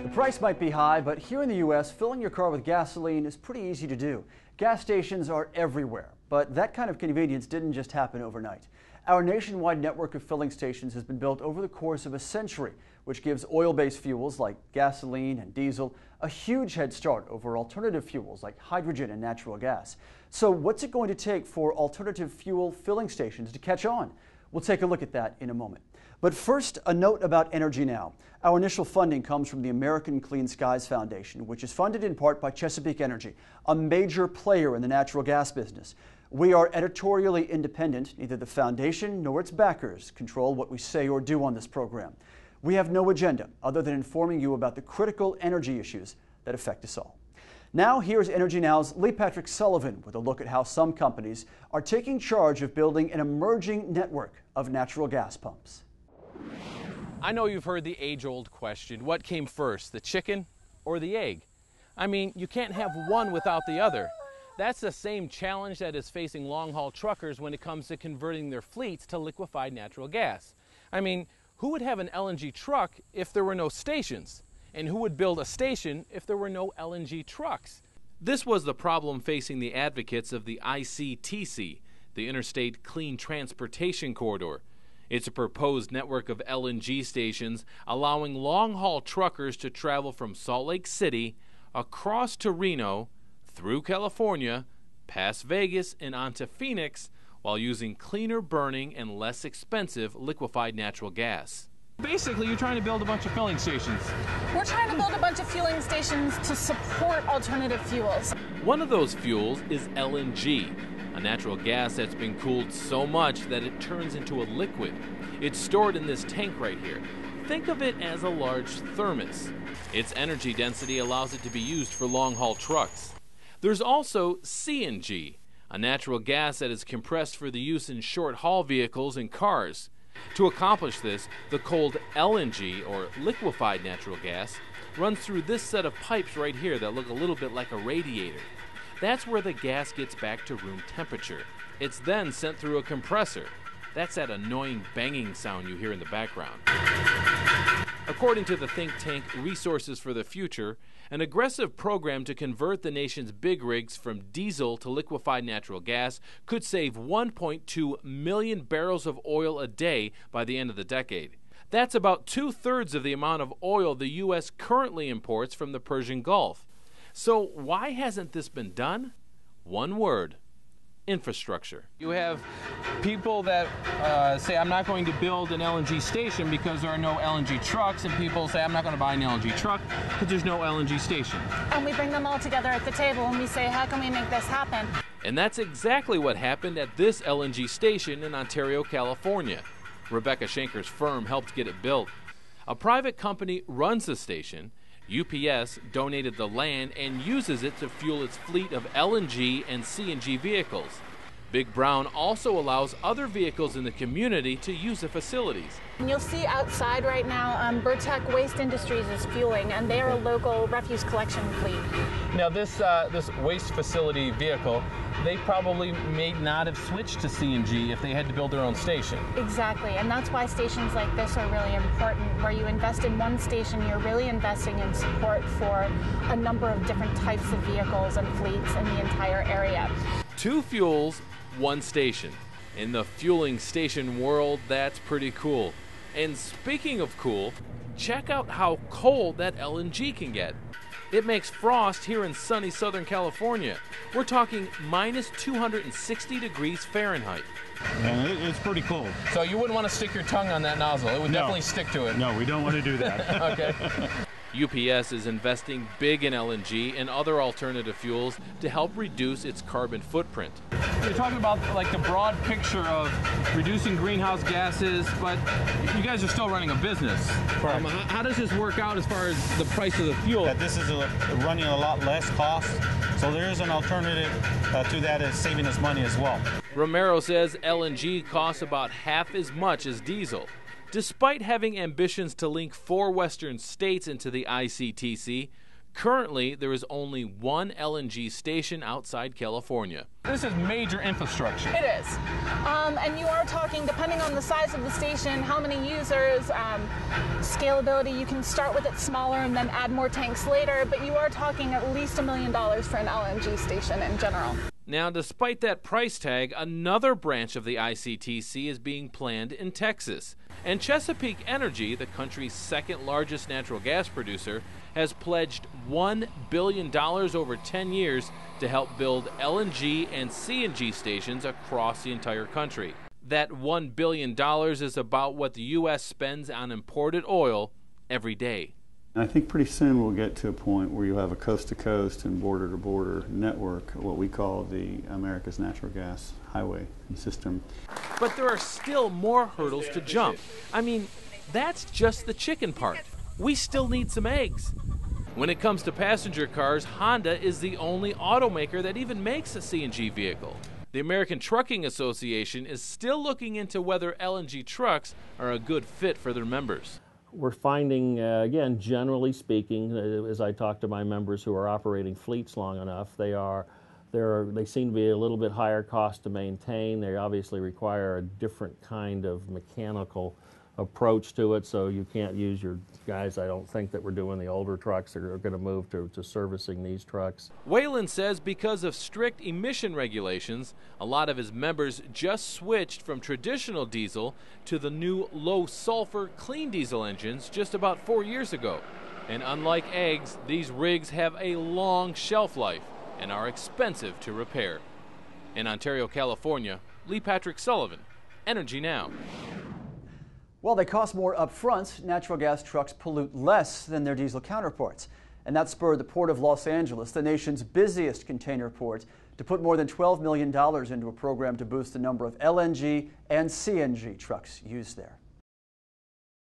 The price might be high, but here in the U.S., filling your car with gasoline is pretty easy to do. Gas stations are everywhere, but that kind of convenience didn't just happen overnight. Our nationwide network of filling stations has been built over the course of a century, which gives oil-based fuels like gasoline and diesel a huge head start over alternative fuels like hydrogen and natural gas. So what's it going to take for alternative fuel filling stations to catch on? We'll take a look at that in a moment. But first, a note about Energy Now. Our initial funding comes from the American Clean Skies Foundation, which is funded in part by Chesapeake Energy, a major player in the natural gas business. We are editorially independent. Neither the foundation nor its backers control what we say or do on this program. We have no agenda other than informing you about the critical energy issues that affect us all. Now, here's Energy Now's Lee Patrick Sullivan with a look at how some companies are taking charge of building an emerging network of natural gas pumps. I know you've heard the age-old question, what came first, the chicken or the egg? I mean, you can't have one without the other. That's the same challenge that is facing long-haul truckers when it comes to converting their fleets to liquefied natural gas. I mean, who would have an LNG truck if there were no stations? And who would build a station if there were no LNG trucks? This was the problem facing the advocates of the ICTC, the Interstate Clean Transportation Corridor. It's a proposed network of LNG stations allowing long-haul truckers to travel from Salt Lake City across to Reno, through California, past Vegas, and onto Phoenix while using cleaner burning and less expensive liquefied natural gas. Basically, you're trying to build a bunch of filling stations. We're trying to build a bunch of fueling stations to support alternative fuels. One of those fuels is LNG, a natural gas that's been cooled so much that it turns into a liquid. It's stored in this tank right here. Think of it as a large thermos. Its energy density allows it to be used for long-haul trucks. There's also CNG, a natural gas that is compressed for the use in short-haul vehicles and cars. To accomplish this, the cold LNG, or liquefied natural gas, runs through this set of pipes right here that look a little bit like a radiator. That's where the gas gets back to room temperature. It's then sent through a compressor. That's that annoying banging sound you hear in the background. According to the think tank Resources for the Future, an aggressive program to convert the nation's big rigs from diesel to liquefied natural gas could save 1.2 million barrels of oil a day by the end of the decade. That's about 2/3 of the amount of oil the U.S. currently imports from the Persian Gulf. So why hasn't this been done? One word: infrastructure. You have people that say, I'm not going to build an LNG station because there are no LNG trucks, and people say, I'm not going to buy an LNG truck because there's no LNG station. And we bring them all together at the table and we say, how can we make this happen? And that's exactly what happened at this LNG station in Ontario, California. Rebecca Schenker's firm helped get it built. A private company runs the station. UPS donated the land and uses it to fuel its fleet of LNG and CNG vehicles. Big Brown also allows other vehicles in the community to use the facilities. And you'll see outside right now, Burtech Waste Industries is fueling, and they're a local refuse collection fleet. Now this waste facility vehicle, they probably may not have switched to CNG if they had to build their own station. Exactly, and that's why stations like this are really important. Where you invest in one station, you're really investing in support for a number of different types of vehicles and fleets in the entire area. Two fuels, one station. In the fueling station world, that's pretty cool. And speaking of cool, check out how cold that LNG can get. It makes frost here in sunny Southern California. We're talking minus 260 degrees Fahrenheit. And it's pretty cold. So you wouldn't want to stick your tongue on that nozzle. It would definitely stick to it. No, we don't want to do that. Okay. UPS is investing big in LNG and other alternative fuels to help reduce its carbon footprint. You're talking about like the broad picture of reducing greenhouse gases, but you guys are still running a business. How does this work out as far as the price of the fuel? That this is running a lot less cost, so there is an alternative to that is saving us money as well. Romero says LNG costs about half as much as diesel. Despite having ambitions to link 4 western states into the ICTC, Currently, there is only one LNG station outside California. This is major infrastructure. It is. And you are talking, depending on the size of the station, how many users, scalability, you can start with it smaller and then add more tanks later, but you are talking at least $1 million for an LNG station in general. Now, despite that price tag, another branch of the ICTC is being planned in Texas. And Chesapeake Energy, the country's second largest natural gas producer, has pledged $1 billion over 10 years to help build LNG and CNG stations across the entire country. That $1 billion is about what the U.S. spends on imported oil every day. I think pretty soon we'll get to a point where you'll have a coast-to-coast and border-to-border network, what we call the America's natural gas highway system. But there are still more hurdles to jump. I mean, that's just the chicken part. We still need some eggs. When it comes to passenger cars, Honda is the only automaker that even makes a CNG vehicle. The American Trucking Association is still looking into whether LNG trucks are a good fit for their members. We're finding, again, generally speaking, as I talk to my members who are operating fleets long enough, they seem to be a little bit higher cost to maintain. They obviously require a different kind of mechanical approach to it, so you can't use your guys, I don't think, that we're doing the older trucks that are going to move to servicing these trucks. Whalen says because of strict emission regulations, a lot of his members just switched from traditional diesel to the new low-sulfur clean diesel engines just about 4 years ago. And unlike eggs, these rigs have a long shelf life and are expensive to repair. In Ontario, California, Lee Patrick Sullivan, Energy Now. While they cost more up front, natural gas trucks pollute less than their diesel counterparts. And that spurred the Port of Los Angeles, the nation's busiest container port, to put more than $12 million into a program to boost the number of LNG and CNG trucks used there.